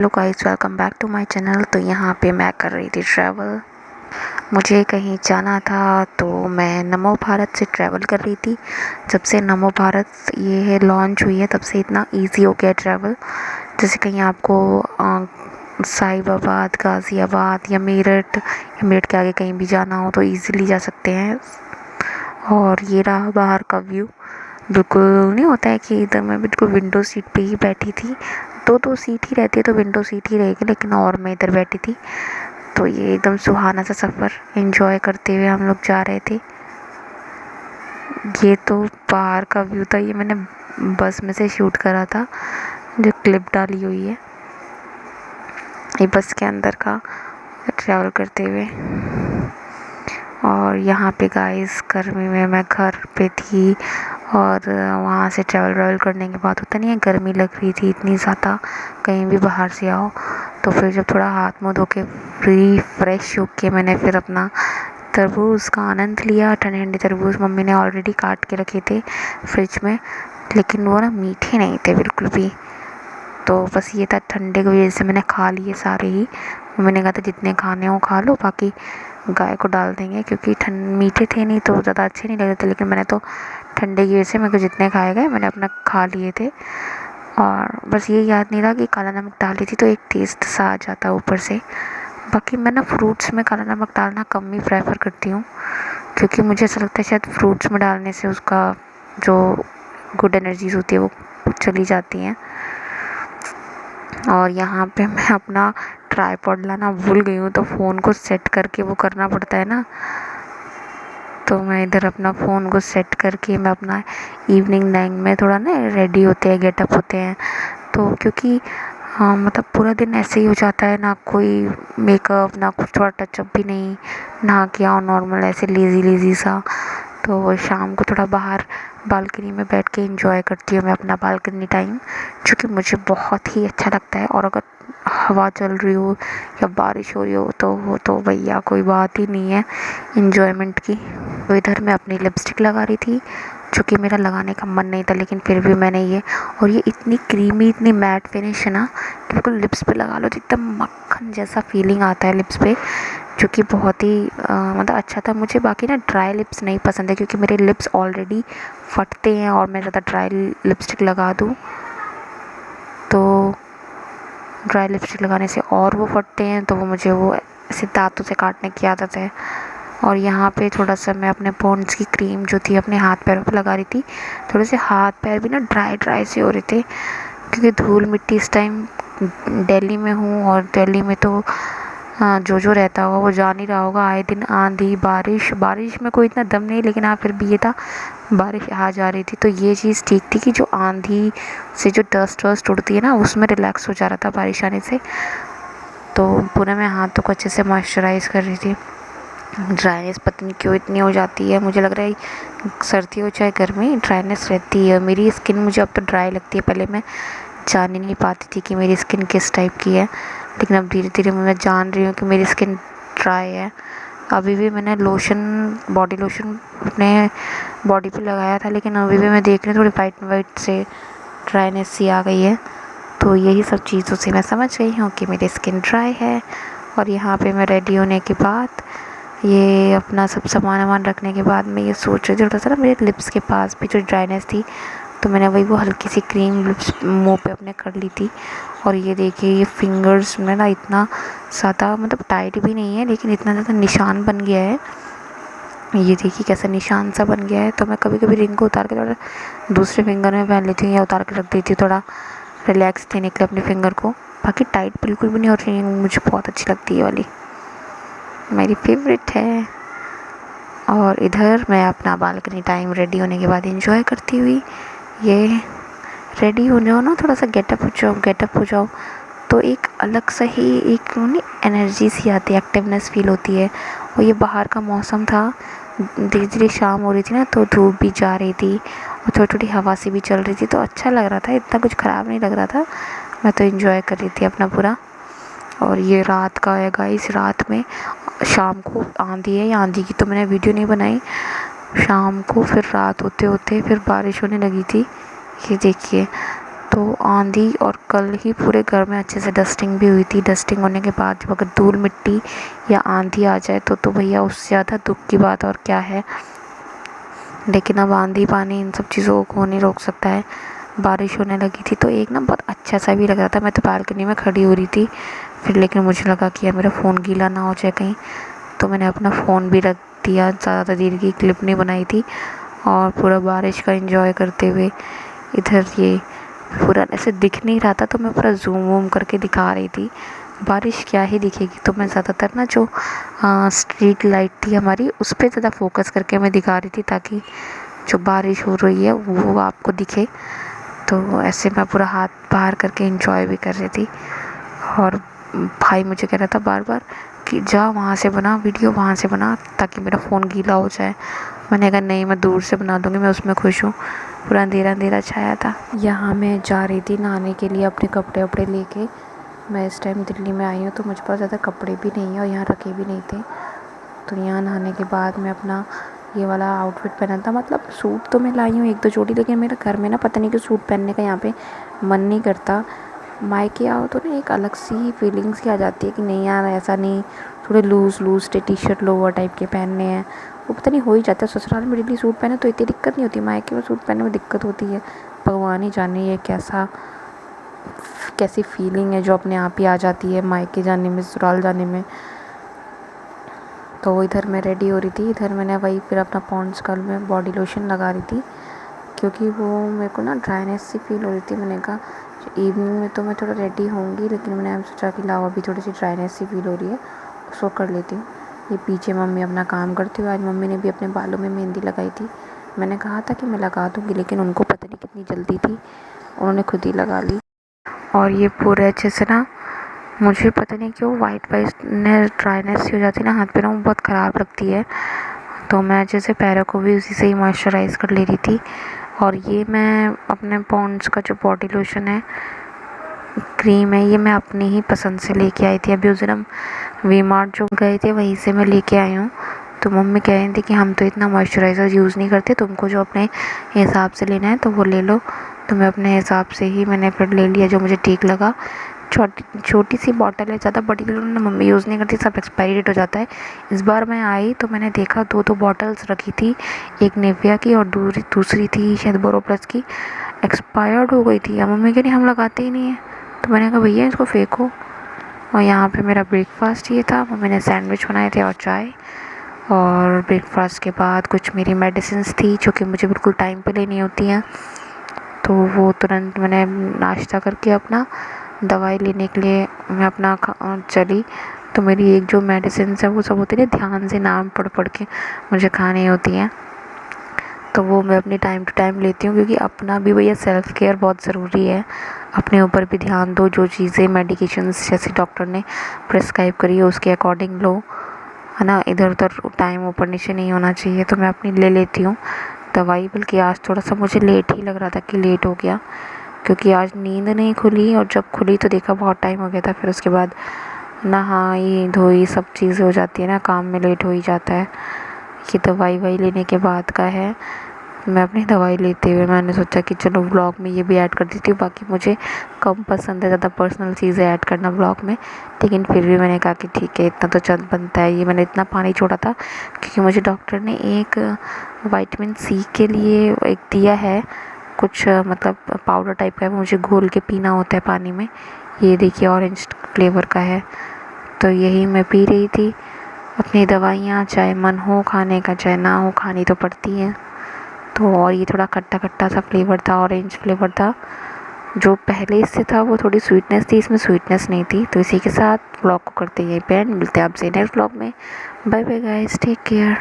Hello guys, welcome back to my channel. तो यहाँ पे मैं कर रही थी ट्रैवल। मुझे कहीं जाना था तो मैं नमो भारत से ट्रैवल कर रही थी। जब से नमो भारत ये है लॉन्च हुई है तब से इतना इजी हो गया ट्रैवल। जैसे कहीं आपको साहिबाबाद, गाज़ियाबाद या मेरठ के आगे कहीं भी जाना हो तो इजीली जा सकते हैं। और ये रहा बाहर का व्यू। बिल्कुल नहीं होता है कि इधर मैं बिल्कुल विंडो सीट पे ही बैठी थी। दो सीट ही रहती है तो विंडो सीट ही रहेगी, लेकिन और मैं इधर बैठी थी। तो ये एकदम सुहाना सा सफ़र एंजॉय करते हुए हम लोग जा रहे थे। ये तो बाहर का व्यू था, ये मैंने बस में से शूट करा था, जो क्लिप डाली हुई है ये बस के अंदर का ट्रैवल करते हुए। और यहाँ पे गाइस गर्मी में मैं घर पे थी और वहाँ से ट्रैवल करने के बाद होता नहीं है, गर्मी लग रही थी इतनी ज़्यादा। कहीं भी बाहर से आओ तो फिर जब थोड़ा हाथ मुँह धो के फ्रेश होके मैंने फिर अपना तरबूज का आनंद लिया। ठंडे ठंडे तरबूज मम्मी ने ऑलरेडी काट के रखे थे फ्रिज में, लेकिन वो ना मीठे नहीं थे बिल्कुल भी। तो बस ये था, ठंडे की वजह से मैंने खा लिए सारे ही। मम्मी ने कहा था जितने खाने हो खा लो, बाकी गाय को डाल देंगे, क्योंकि मीठे थे नहीं तो ज़्यादा अच्छे नहीं लग रहे थे। लेकिन मैंने तो ठंडे की वजह से मेरे को जितने खाए गए मैंने अपना खा लिए थे। और बस ये याद नहीं रहा कि काला नमक डाली थी तो एक टेस्ट सा आ जाता ऊपर से। बाकी मैं ना फ्रूट्स में काला नमक डालना कम ही प्रेफर करती हूँ, क्योंकि मुझे ऐसा लगता है शायद फ्रूट्स में डालने से उसका जो गुड एनर्जीज होती है वो चली जाती हैं। और यहाँ पे मैं अपना ट्राईपॉड लाना भूल गई हूँ, तो फ़ोन को सेट करके वो करना पड़ता है ना। तो मैं इधर अपना फ़ोन को सेट करके मैं अपना इवनिंग टाइम में थोड़ा ना रेडी होते हैं, गेटअप होते हैं। तो क्योंकि हाँ मतलब पूरा दिन ऐसे ही हो जाता है, ना कोई मेकअप ना कुछ, थोड़ा टचअप भी नहीं, नहा के आओ नॉर्मल ऐसे लेज़ी सा। तो शाम को थोड़ा बाहर बालकनी में बैठ के एंजॉय करती हूँ मैं अपना बालकनी टाइम, जो कि मुझे बहुत ही अच्छा लगता है। और अगर हवा चल रही हो या बारिश हो रही हो तो वो तो भैया कोई बात ही नहीं है एंजॉयमेंट की। तो इधर मैं अपनी लिपस्टिक लगा रही थी, जो कि मेरा लगाने का मन नहीं था, लेकिन फिर भी मैंने ये, और ये इतनी क्रीमी इतनी मैट फिनिश है ना, बिल्कुल लिप्स पे लगा लो तो एकदम मक्खन जैसा फीलिंग आता है लिप्स पे, जो कि बहुत ही मतलब अच्छा था। मुझे बाकी ना ड्राई लिप्स नहीं पसंद है, क्योंकि मेरे लिप्स ऑलरेडी फटते हैं और मैं ज़्यादा ड्राई लिपस्टिक लगा दूँ तो ड्राई लिपस्टिक लगाने से और वो फटते हैं, तो वो मुझे वो ऐसे दांतों से काटने की आदत है। और यहाँ पे थोड़ा सा मैं अपने पॉन्ड्स की क्रीम जो थी अपने हाथ पैरों पे लगा रही थी। थोड़े से हाथ पैर भी ना ड्राई से हो रहे थे, क्योंकि धूल मिट्टी इस टाइम दिल्ली में हूँ, और दिल्ली में तो जो रहता होगा वो जान ही रहा होगा, आए दिन आंधी बारिश में कोई इतना दम नहीं, लेकिन हाँ फिर भी ये था बारिश आ जा रही थी। तो ये चीज़ ठीक थी कि जो आंधी से जो डस्ट वस्ट उड़ती है ना, उसमें रिलैक्स हो जा रहा था बारिश आने से। तो पूरा मैं हाथों को अच्छे से मॉइस्चराइज़ कर रही थी। ड्राइनेस पता नहीं क्यों इतनी हो जाती है, मुझे लग रहा है सर्दी हो चाहे गर्मी ड्राइनेस रहती है। मेरी स्किन मुझे अब तो ड्राई लगती है, पहले मैं जान ही नहीं पाती थी कि मेरी स्किन किस टाइप की है, लेकिन अब धीरे धीरे मैं जान रही हूँ कि मेरी स्किन ड्राई है। अभी भी मैंने बॉडी लोशन अपने बॉडी पे लगाया था, लेकिन अभी भी मैं देख रही हूँ थोड़ी वाइट से ड्राइनेस सी आ गई है। तो यही सब चीज़ों से मैं समझ गई हूँ कि मेरी स्किन ड्राई है। और यहाँ पे मैं रेडी होने के बाद ये अपना सब सामान रखने के बाद मैं ये सोच रही थी, थोड़ा सा ना मेरे लिप्स के पास भी जो ड्राइनेस थी, तो मैंने वो हल्की सी क्रीम लिप्स मुंह पे अपने कर ली थी। और ये देखिए ये फिंगर्स में ना इतना ज़्यादा मतलब टाइट भी नहीं है, लेकिन इतना ज़्यादा निशान बन गया है। ये देखिए कैसा निशान सा बन गया है। तो मैं कभी कभी रिंग को उतार के थोड़ा दूसरे फिंगर में पहन लेती हूँ या उतार के रख देती हूँ, थोड़ा रिलैक्स देने के लिए अपने फिंगर को। बाकी टाइट बिल्कुल भी नहीं हो रही, मुझे बहुत अच्छी लगती है वाली, मेरी फेवरेट है। और इधर मैं अपना बालकनी टाइम रेडी होने के बाद एंजॉय करती हुई, ये रेडी हो जाओ ना, थोड़ा सा गेटअप हो जाओ तो एक अलग सा ही एक नहीं एनर्जी सी आती है, एक्टिवनेस फील होती है। और ये बाहर का मौसम था, धीरे धीरे शाम हो रही थी ना, तो धूप भी जा रही थी और थोड़ी थोड़ी हवा सी भी चल रही थी, तो अच्छा लग रहा था, इतना कुछ ख़राब नहीं लग रहा था। मैं तो एंजॉय कर रही थी अपना पूरा। और ये रात का है गाइस, रात में शाम को आंधी है, आंधी की तो मैंने वीडियो नहीं बनाई। शाम को फिर रात होते होते फिर बारिश होने लगी थी, ये देखिए। तो आंधी और कल ही पूरे घर में अच्छे से डस्टिंग भी हुई थी। डस्टिंग होने के बाद जब अगर धूल मिट्टी या आंधी आ जाए तो भैया उससे ज़्यादा दुख की बात और क्या है। लेकिन अब आंधी पानी इन सब चीज़ों को नहीं रोक सकता है। बारिश होने लगी थी तो एक ना बहुत अच्छा सा भी लग रहा था। मैं तो बालकनी में खड़ी हो रही थी, फिर लेकिन मुझे लगा कि यार मेरा फ़ोन गीला ना हो जाए कहीं, तो मैंने अपना फ़ोन भी रख दिया। ज़्यादा देर की क्लिप नहीं बनाई थी और पूरा बारिश का एंजॉय करते हुए इधर ये पूरा ऐसे दिख नहीं रहा था तो मैं पूरा जूम वूम करके दिखा रही थी। बारिश क्या ही दिखेगी, तो मैं ज़्यादातर ना जो स्ट्रीट लाइट थी हमारी उस पर ज़्यादा फोकस करके मैं दिखा रही थी ताकि जो बारिश हो रही है वो आपको दिखे। तो ऐसे मैं पूरा हाथ बाहर करके एंजॉय भी कर रही थी। और भाई मुझे कह रहा था बार बार कि जा वहाँ से बना वीडियो, वहाँ से बना ताकि मेरा फ़ोन गीला हो जाए। मैंने कहा नहीं, मैं दूर से बना दूँगी, मैं उसमें खुश हूँ। पूरा अंधेरा अंधेरा छाया था। यहाँ मैं जा रही थी नहाने के लिए अपने कपड़े वपड़े लेके। मैं इस टाइम दिल्ली में आई हूँ तो मुझे पास ज़्यादा कपड़े भी नहीं हैं और यहाँ रखे भी नहीं थे। तो यहाँ नहाने के बाद मैं अपना ये वाला आउटफिट पहना था। मतलब सूट तो मैं लाई हूँ 1-2 जोड़ी, लेकिन मेरे घर में ना पता नहीं क्यों सूट पहनने का यहाँ पे मन नहीं करता। मायके आओ तो ना एक अलग सी फीलिंग्स की आ जाती है कि नहीं यार ऐसा नहीं, थोड़े loose T shirt lower type के पहनने हैं। वो पता नहीं हो ही जाता है। ससुराल में डेली सूट पहने तो इतनी दिक्कत नहीं होती, मायके में सूट पहनने में दिक्कत होती है। भगवान ही जाने ये कैसी फीलिंग है जो अपने आप ही आ जाती है मायके जाने में, ससुराल जाने में। तो इधर मैं रेडी हो रही थी। इधर मैंने वही फिर अपना पॉन्ड्स का मैं बॉडी लोशन लगा रही थी क्योंकि वो मेरे को ना ड्राइनेस सी फील हो रही थी। मैंने कहा इवनिंग में तो मैं थोड़ा रेडी होंगी, लेकिन मैंने सोचा कि लाओ अभी थोड़ी सी ड्राइनेस सी फील हो रही है, उसको कर लेती हूँ। ये पीछे मम्मी अपना काम करती हुई, आज मम्मी ने भी अपने बालों में मेहंदी लगाई थी। मैंने कहा था कि मैं लगा दूँगी, लेकिन उनको पता नहीं कितनी जल्दी थी, उन्होंने खुद ही लगा ली। और ये पूरे अच्छे से ना मुझे पता नहीं क्यों वाइट ड्राइनेस सी हो जाती है ना हाथ पे ना, वो बहुत ख़राब लगती है। तो मैं जैसे पैरों को भी उसी से ही मॉइस्चराइज़ कर ले रही थी। और ये मैं अपने पॉन्ड्स का जो बॉडी लोशन है, क्रीम है, ये मैं अपनी ही पसंद से लेके आई थी। अभी उस दिन हम वी मार्ट जो गए थे वहीं से मैं लेके आई हूँ। तो मम्मी कह रही थी कि हम तो इतना मॉइस्चराइज़र यूज़ नहीं करते, तुमको जो अपने हिसाब से लेना है तो वो ले लो। तो मैं अपने हिसाब से ही मैंने फिर ले लिया जो मुझे ठीक लगा। छोटी सी बॉटल है, ज़्यादा बड़ी ना मम्मी यूज़ नहीं करती, सब एक्सपायरी डेट हो जाता है। इस बार मैं आई तो मैंने देखा 2-2 बॉटल्स रखी थी, एक निविया की और दूसरी थी शायद बोरोप्लस की, एक्सपायर्ड हो गई थी। अब मम्मी कह रही हम लगाते ही नहीं हैं। तो मैंने कहा भैया इसको फेंको। और यहाँ पे मेरा ब्रेकफास्ट ये था, मम्मी ने सैंडविच बनाए थे और चाय। और ब्रेकफास्ट के बाद कुछ मेरी मेडिसिन्स थी जो कि मुझे बिल्कुल टाइम पे लेनी होती हैं, तो वो तुरंत मैंने नाश्ता करके अपना दवाई लेने के लिए मैं अपना चली। तो मेरी एक जो मेडिसिन्स है वो सब होती है ध्यान से नाम पढ़ के मुझे खानी होती हैं, तो वो मैं अपनी टाइम टू टाइम लेती हूँ क्योंकि अपना भी भैया सेल्फ़ केयर बहुत ज़रूरी है। अपने ऊपर भी ध्यान दो, जो चीज़ें मेडिकेशंस जैसे डॉक्टर ने प्रिस्क्राइब करी है उसके अकॉर्डिंग लो, है ना। इधर उधर टाइम ऊपर नीचे नहीं होना चाहिए। तो मैं अपनी ले लेती हूँ दवाई। बल्कि आज थोड़ा सा मुझे लेट ही लग रहा था कि लेट हो गया, क्योंकि आज नींद नहीं खुली और जब खुली तो देखा बहुत टाइम हो गया था। फिर उसके बाद नहाई धोई सब चीज़ें हो जाती है ना, काम में लेट हो ही जाता है। ये दवाई वाई लेने के बाद का है। मैं अपनी दवाई लेते हुए मैंने सोचा कि चलो व्लॉग में ये भी ऐड कर देती हूँ। बाकी मुझे कम पसंद है ज़्यादा पर्सनल चीज़ें ऐड करना व्लॉग में, लेकिन फिर भी मैंने कहा कि ठीक है इतना तो चल बनता है। ये मैंने इतना पानी छोड़ा था क्योंकि मुझे डॉक्टर ने एक विटामिन सी के लिए एक दिया है कुछ, मतलब पाउडर टाइप का है, मुझे घोल के पीना होता है पानी में। ये देखिए ऑरेंज फ्लेवर का है, तो यही मैं पी रही थी अपनी दवाइयाँ। चाहे मन हो खाने का चाहे ना हो, खानी तो पड़ती हैं। तो और ये थोड़ा खट्टा खट्टा सा फ्लेवर था, ऑरेंज फ्लेवर था। जो पहले इससे था वो थोड़ी स्वीटनेस थी, इसमें स्वीटनेस नहीं थी। तो इसी के साथ व्लॉग को करते यहीं पे एंड, मिलते हैं आपसे नेक्स्ट व्लॉग में। Bye bye guys, take care.